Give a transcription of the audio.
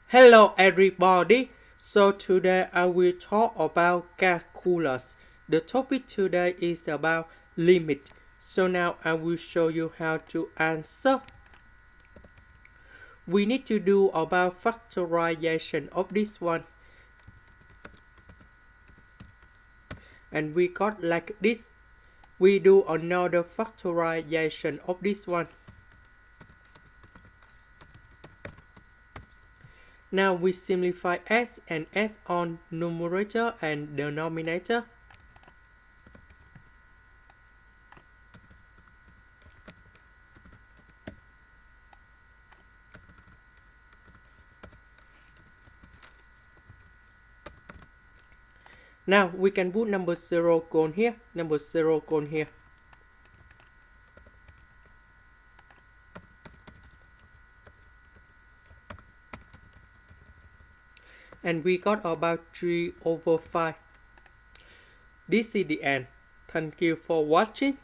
Hello everybody. So today I will talk about calculus. The topic today is about limit. So now I will show you how to answer. We need to do about factorization of this one. And we got like this. We do another factorization of this one. Now we simplify s and s on numerator and denominator. Now we can put number 0 gone here, number 0 gone here. And we got about 3/5. This is the end. Thank you for watching.